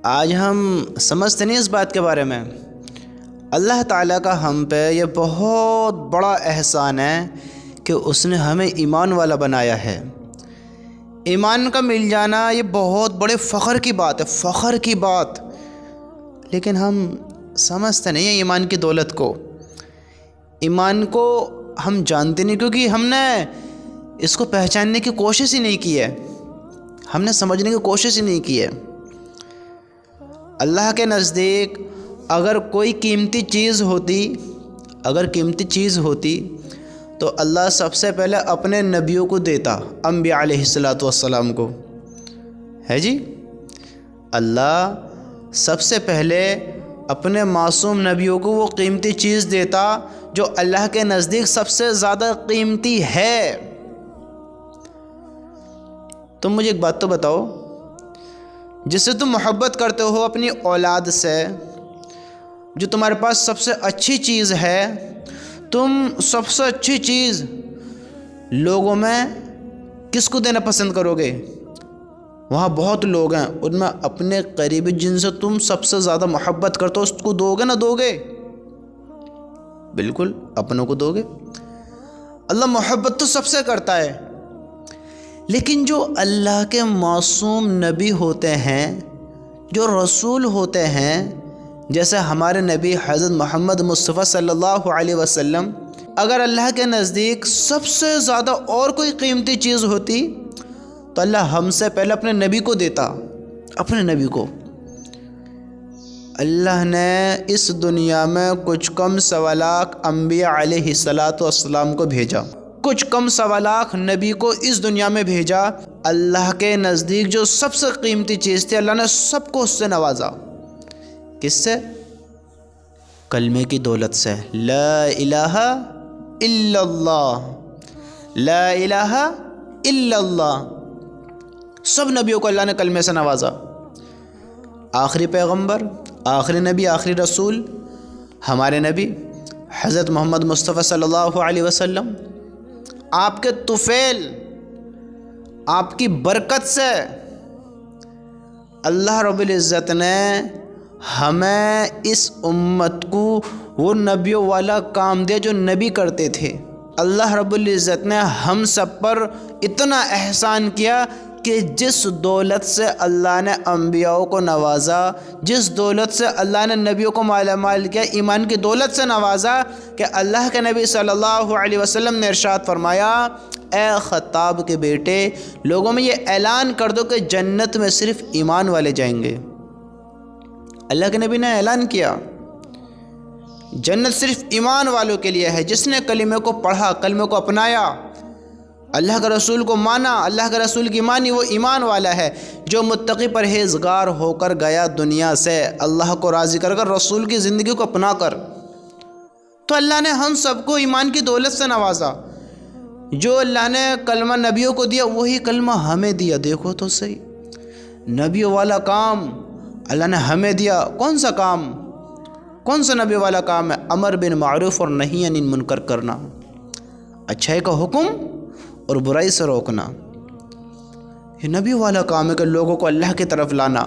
آج ہم سمجھتے نہیں اس بات کے بارے میں۔ اللہ تعالیٰ کا ہم پہ یہ بہت بڑا احسان ہے کہ اس نے ہمیں ایمان والا بنایا ہے۔ ایمان کا مل جانا یہ بہت بڑے فخر کی بات ہے، فخر کی بات، لیکن ہم سمجھتے نہیں ہیں ایمان کی دولت کو۔ ایمان کو ہم جانتے نہیں کیونکہ ہم نے اس کو پہچاننے کی کوشش ہی نہیں کی ہے، ہم نے سمجھنے کی کوشش ہی نہیں کی ہے۔ اللہ کے نزدیک اگر کوئی قیمتی چیز ہوتی تو اللہ سب سے پہلے اپنے نبیوں کو دیتا، انبیاء علیہ الصلاۃ والسلام کو، ہے جی۔ اللہ سب سے پہلے اپنے معصوم نبیوں کو وہ قیمتی چیز دیتا جو اللہ کے نزدیک سب سے زیادہ قیمتی ہے۔ تم مجھے ایک بات تو بتاؤ، جس سے تم محبت کرتے ہو اپنی اولاد سے، جو تمہارے پاس سب سے اچھی چیز ہے، تم سب سے اچھی چیز لوگوں میں کس کو دینا پسند کرو گے؟ وہاں بہت لوگ ہیں، ان میں اپنے قریبی جن سے تم سب سے زیادہ محبت کرتے ہو اس کو دو گے نہ دو گے؟ بالکل اپنوں کو دو گے۔ اللہ محبت تو سب سے کرتا ہے، لیکن جو اللہ کے معصوم نبی ہوتے ہیں، جو رسول ہوتے ہیں، جیسے ہمارے نبی حضرت محمد مصطفیٰ صلی اللہ علیہ وسلم، اگر اللہ کے نزدیک سب سے زیادہ اور کوئی قیمتی چیز ہوتی تو اللہ ہم سے پہلے اپنے نبی کو دیتا، اپنے نبی کو۔ اللہ نے اس دنیا میں کچھ کم سوا لاکھ انبیاء علیہ الصلاۃ والسلام کو بھیجا، کچھ کم سوا لاکھ نبی کو اس دنیا میں بھیجا۔ اللہ کے نزدیک جو سب سے قیمتی چیز تھی، اللہ نے سب کو اس سے نوازا۔ کس سے؟ کلمے کی دولت سے، لا الہ الا اللہ، لا الہ الا اللہ۔ سب نبیوں کو اللہ نے کلمے سے نوازا۔ آخری پیغمبر، آخری نبی، آخری رسول ہمارے نبی حضرت محمد مصطفیٰ صلی اللہ علیہ وسلم، آپ کے طفیل، آپ کی برکت سے اللہ رب العزت نے ہمیں اس امت کو وہ نبیوں والا کام دیا جو نبی کرتے تھے۔ اللہ رب العزت نے ہم سب پر اتنا احسان کیا کہ جس دولت سے اللہ نے انبیاء کو نوازا، جس دولت سے اللہ نے نبیوں کو مالا مال کیا، ایمان کی دولت سے نوازا، کہ اللہ کے نبی صلی اللہ علیہ وسلم نے ارشاد فرمایا، اے خطاب کے بیٹے، لوگوں میں یہ اعلان کر دو کہ جنت میں صرف ایمان والے جائیں گے۔ اللہ کے نبی نے اعلان کیا، جنت صرف ایمان والوں کے لیے ہے، جس نے کلمے کو پڑھا، کلمے کو اپنایا، اللہ کے رسول کو مانا، اللہ کے رسول کی مانی، وہ ایمان والا ہے۔ جو متقی پرہیزگار ہو کر گیا دنیا سے، اللہ کو راضی کر کر، رسول کی زندگی کو اپنا کر، تو اللہ نے ہم سب کو ایمان کی دولت سے نوازا۔ جو اللہ نے کلمہ نبیوں کو دیا، وہی کلمہ ہمیں دیا۔ دیکھو تو صحیح، نبیوں والا کام اللہ نے ہمیں دیا۔ کون سا کام؟ کون سا نبی والا کام ہے؟ امر بالمعروف اور نہی عن المنکر کرنا، اچھائی کا حکم اور برائی سے روکنا۔ یہ نبی والا کام ہے کہ لوگوں کو اللہ کی طرف لانا،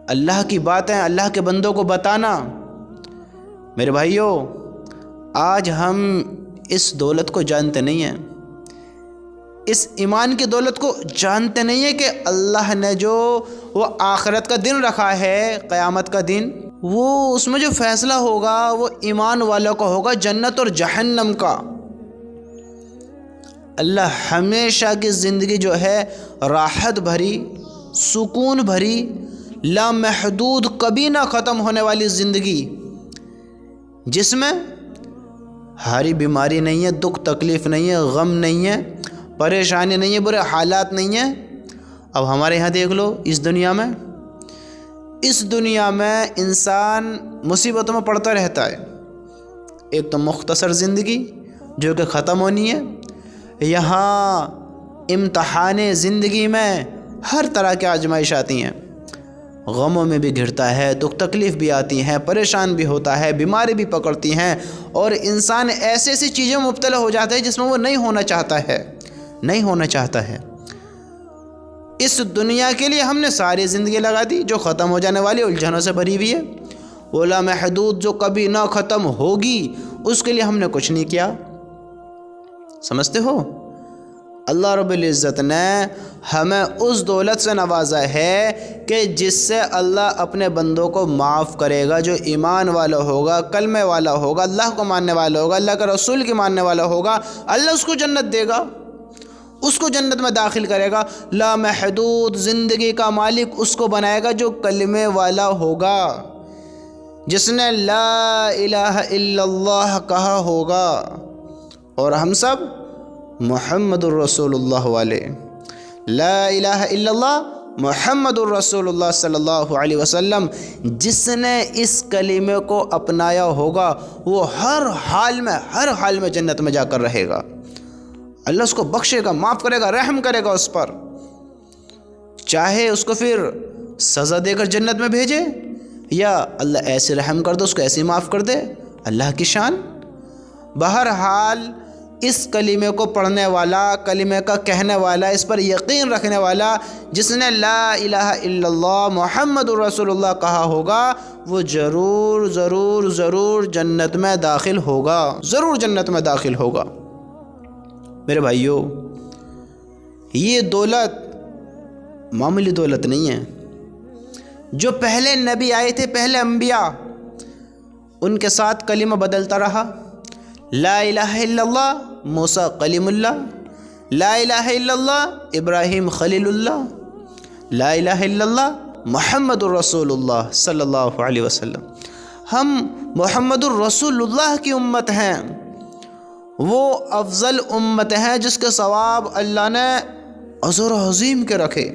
اللہ کی باتیں اللہ کے بندوں کو بتانا۔ میرے بھائیوں، آج ہم اس دولت کو جانتے نہیں ہیں، اس ایمان کی دولت کو جانتے نہیں ہیں کہ اللہ نے جو وہ آخرت کا دن رکھا ہے، قیامت کا دن، وہ اس میں جو فیصلہ ہوگا وہ ایمان والوں کا ہوگا، جنت اور جہنم کا۔ اللہ ہمیشہ کی زندگی جو ہے راحت بھری، سکون بھری، لامحدود، کبھی نہ ختم ہونے والی زندگی، جس میں ہاری بیماری نہیں ہے، دکھ تکلیف نہیں ہے، غم نہیں ہے، پریشانی نہیں ہے، برے حالات نہیں ہیں۔ اب ہمارے یہاں دیکھ لو، اس دنیا میں انسان مصیبتوں میں پڑتا رہتا ہے۔ ایک تو مختصر زندگی جو کہ ختم ہونی ہے، یہاں امتحان زندگی میں ہر طرح کی آزمائش آتی ہیں، غموں میں بھی گھرتا ہے، دکھ تکلیف بھی آتی ہیں، پریشان بھی ہوتا ہے، بیماری بھی پکڑتی ہیں، اور انسان ایسی ایسی چیزوں میں مبتلا ہو جاتا ہے جس میں وہ نہیں ہونا چاہتا ہے۔ اس دنیا کے لیے ہم نے ساری زندگی لگا دی جو ختم ہو جانے والی الجھنوں سے بھری ہوئی ہے، وہ لامحدود جو کبھی نہ ختم ہوگی اس کے لیے ہم نے کچھ نہیں کیا۔ سمجھتے ہو؟ اللہ رب العزت نے ہمیں اس دولت سے نوازا ہے کہ جس سے اللہ اپنے بندوں کو معاف کرے گا، جو ایمان والا ہوگا، کلمے والا ہوگا، اللہ کو ماننے والا ہوگا، اللہ کے رسول کی ماننے والا ہوگا، اللہ اس کو جنت دے گا، اس کو جنت میں داخل کرے گا۔ لامحدود زندگی کا مالک اس کو بنائے گا جو کلمے والا ہوگا، جس نے لا الہ الا اللہ کہا ہوگا۔ اور ہم سب محمد الرسول اللہ والے، لا الہ الا اللہ محمد الرسول اللہ صلی اللہ علیہ وسلم، جس نے اس کلمے کو اپنایا ہوگا وہ ہر حال میں جنت میں جا کر رہے گا۔ اللہ اس کو بخشے گا، معاف کرے گا، رحم کرے گا اس پر، چاہے اس کو پھر سزا دے کر جنت میں بھیجے یا اللہ ایسے رحم کر دے، اس کو ایسے معاف کر دے، اللہ کی شان۔ بہرحال اس کلمے کو پڑھنے والا، کلمے کا کہنے والا، اس پر یقین رکھنے والا، جس نے لا الہ الا اللہ محمد الرسول اللہ کہا ہوگا، وہ ضرور ضرور ضرور جنت میں داخل ہوگا، ضرور جنت میں داخل ہوگا۔ میرے بھائیو، یہ دولت معمولی دولت نہیں ہے۔ جو پہلے نبی آئے تھے، پہلے انبیاء، ان کے ساتھ کلمہ بدلتا رہا۔ لا الہ الا اللہ موسیٰ کلیم اللہ، لا الہ الا اللہ ابراہیم خلیل اللہ، لا الہ الا اللہ محمد الرسول اللہ صلی اللہ علیہ وسلم۔ ہم محمد الرسول اللہ کی امت ہیں، وہ افضل امت ہے جس کے ثواب اللہ نے عظیم و عظیم کے رکھے۔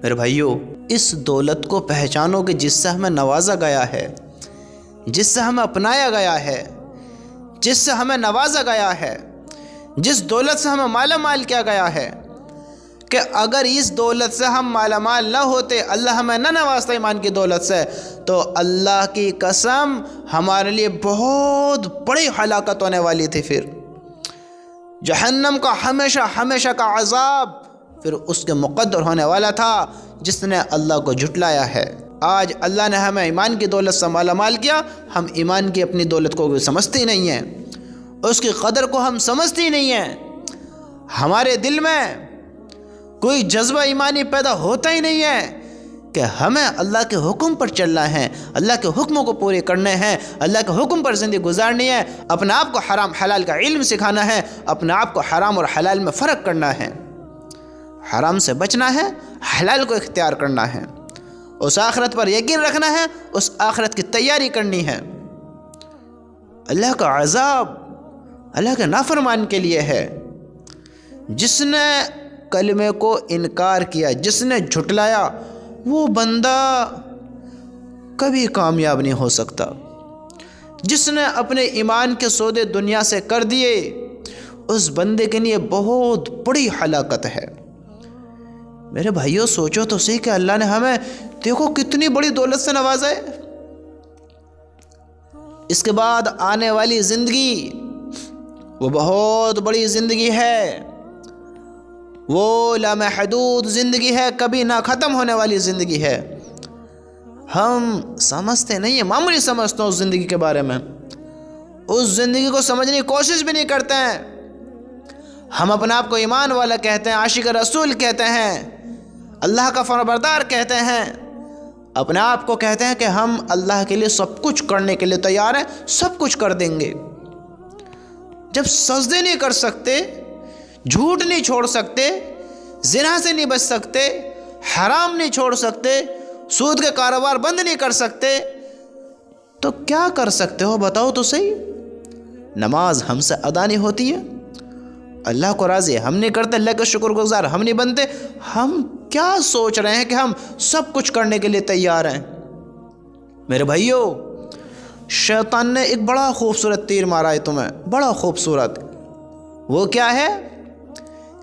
میرے بھائیو، اس دولت کو پہچانو کہ جس سے ہمیں نوازا گیا ہے، جس سے ہمیں اپنایا گیا ہے، جس سے ہمیں نوازا گیا ہے، جس دولت سے ہمیں مالا مال کیا گیا ہے، کہ اگر اس دولت سے ہم مالا مال نہ ہوتے، اللہ ہمیں نہ نوازتا ایمان کی دولت سے، تو اللہ کی قسم ہمارے لیے بہت بڑی ہلاکت ہونے والی تھی۔ پھر جہنم کا ہمیشہ ہمیشہ کا عذاب پھر اس کے مقدر ہونے والا تھا، جس نے اللہ کو جھٹلایا ہے۔ آج اللہ نے ہمیں ایمان کی دولت سے مالا مال کیا، ہم ایمان کی اپنی دولت کو سمجھتے ہی نہیں ہیں، اس کی قدر کو ہم سمجھتے ہی نہیں ہیں، ہمارے دل میں کوئی جذبہ ایمانی پیدا ہوتا ہی نہیں ہے کہ ہمیں اللہ کے حکم پر چلنا ہے، اللہ کے حکموں کو پورے کرنے ہیں، اللہ کے حکم پر زندگی گزارنی ہے، اپنے آپ کو حرام حلال کا علم سکھانا ہے، اپنے آپ کو حرام اور حلال میں فرق کرنا ہے، حرام سے بچنا ہے، حلال کو اختیار کرنا ہے، اس آخرت پر یقین رکھنا ہے، اس آخرت کی تیاری کرنی ہے۔ اللہ کا عذاب اللہ کے نافرمان کے لیے ہے۔ جس نے کلمے کو انکار کیا، جس نے جھٹلایا، وہ بندہ کبھی کامیاب نہیں ہو سکتا۔ جس نے اپنے ایمان کے سودے دنیا سے کر دیے، اس بندے کے لیے بہت بڑی ہلاکت ہے۔ میرے بھائیوں، سوچو تو صحیح کہ اللہ نے ہمیں دیکھو کتنی بڑی دولت سے نوازا ہے۔ اس کے بعد آنے والی زندگی وہ بہت بڑی زندگی ہے، وہ لامحدود زندگی ہے، کبھی نہ ختم ہونے والی زندگی ہے۔ ہم سمجھتے نہیں ہیں، معمولی سمجھتے ہیں اس زندگی کے بارے میں، اس زندگی کو سمجھنے کی کوشش بھی نہیں کرتے ہیں۔ ہم اپنے آپ کو ایمان والا کہتے ہیں، عاشق رسول کہتے ہیں، اللہ کا فرمانبردار کہتے ہیں، اپنے آپ کو کہتے ہیں کہ ہم اللہ کے لیے سب کچھ کرنے کے لیے تیار ہیں، سب کچھ کر دیں گے۔ جب سجدے نہیں کر سکتے، جھوٹ نہیں چھوڑ سکتے، زنا سے نہیں بچ سکتے، حرام نہیں چھوڑ سکتے، سود کے کاروبار بند نہیں کر سکتے، تو کیا کر سکتے ہو بتاؤ تو صحیح۔ نماز ہم سے ادا نہیں ہوتی ہے، اللہ کو راضی ہم نہیں کرتے، اللہ کے شکر گزار ہم نہیں بنتے، ہم کیا سوچ رہے ہیں کہ ہم سب کچھ کرنے کے لیے تیار ہیں۔ میرے بھائیوں، شیطان نے ایک بڑا خوبصورت تیر مارا ہے تمہیں، بڑا خوبصورت۔ وہ کیا ہے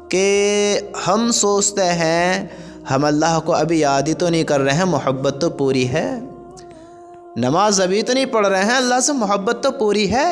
کہ ہم سوچتے ہیں ہم اللہ کو ابھی یاد ہی تو نہیں کر رہے ہیں، محبت تو پوری ہے، نماز ابھی تو نہیں پڑھ رہے ہیں، اللہ سے محبت تو پوری ہے،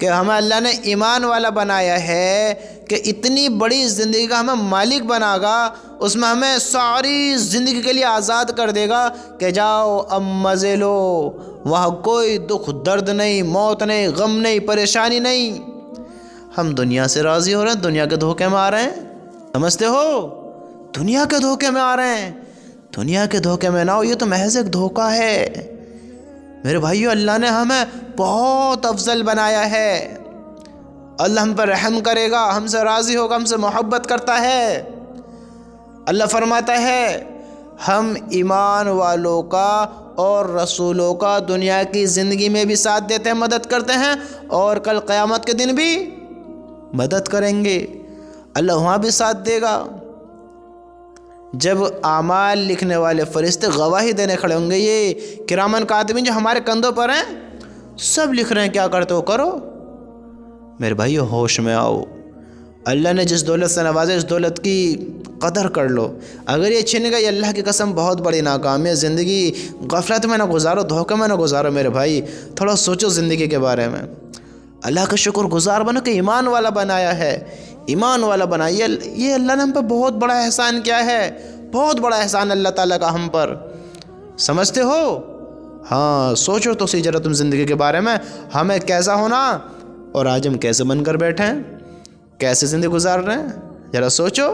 کہ ہمیں اللہ نے ایمان والا بنایا ہے کہ اتنی بڑی زندگی کا ہمیں مالک بنا گا، اس میں ہمیں ساری زندگی کے لیے آزاد کر دے گا کہ جاؤ اب مزے لو، وہاں کوئی دکھ درد نہیں، موت نہیں، غم نہیں، پریشانی نہیں۔ ہم دنیا سے راضی ہو رہے ہیں، دنیا کے دھوکے میں آ رہے ہیں، سمجھتے ہو؟ دنیا کے دھوکے میں آ رہے ہیں، دنیا کے دھوکے میں نہ ہو، یہ تو محض ایک دھوکہ ہے میرے بھائیو۔ اللہ نے ہمیں بہت افضل بنایا ہے، اللہ ہم پر رحم کرے گا، ہم سے راضی ہوگا، ہم سے محبت کرتا ہے۔ اللہ فرماتا ہے ہم ایمان والوں کا اور رسولوں کا دنیا کی زندگی میں بھی ساتھ دیتے ہیں، مدد کرتے ہیں، اور کل قیامت کے دن بھی مدد کریں گے، اللہ وہاں بھی ساتھ دے گا۔ جب اعمال لکھنے والے فرشتے گواہی دینے کھڑے ہوں گے، یہ کرامن کاتبین جو ہمارے کندھوں پر ہیں، سب لکھ رہے ہیں کیا کرتے ہو کرو۔ میرے بھائیو ہوش میں آؤ، اللہ نے جس دولت سے نوازے اس دولت کی قدر کر لو، اگر یہ چھن گئی اللہ کی قسم بہت بڑی ناکامی ہے۔ زندگی غفلت میں نہ گزارو، دھوکے میں نہ گزارو میرے بھائی، تھوڑا سوچو زندگی کے بارے میں، اللہ کا شکر گزار بنو کہ ایمان والا بنایا ہے، ایمان والا بنایا، یہ اللہ نے ہم پر بہت بڑا احسان کیا ہے، بہت بڑا احسان اللہ تعالیٰ کا ہم پر، سمجھتے ہو؟ ہاں سوچو تو صحیح ذرا تم زندگی کے بارے میں، ہمیں کیسا ہونا اور آج ہم کیسے بن کر بیٹھے ہیں، کیسے زندگی گزار رہے ہیں، ذرا سوچو۔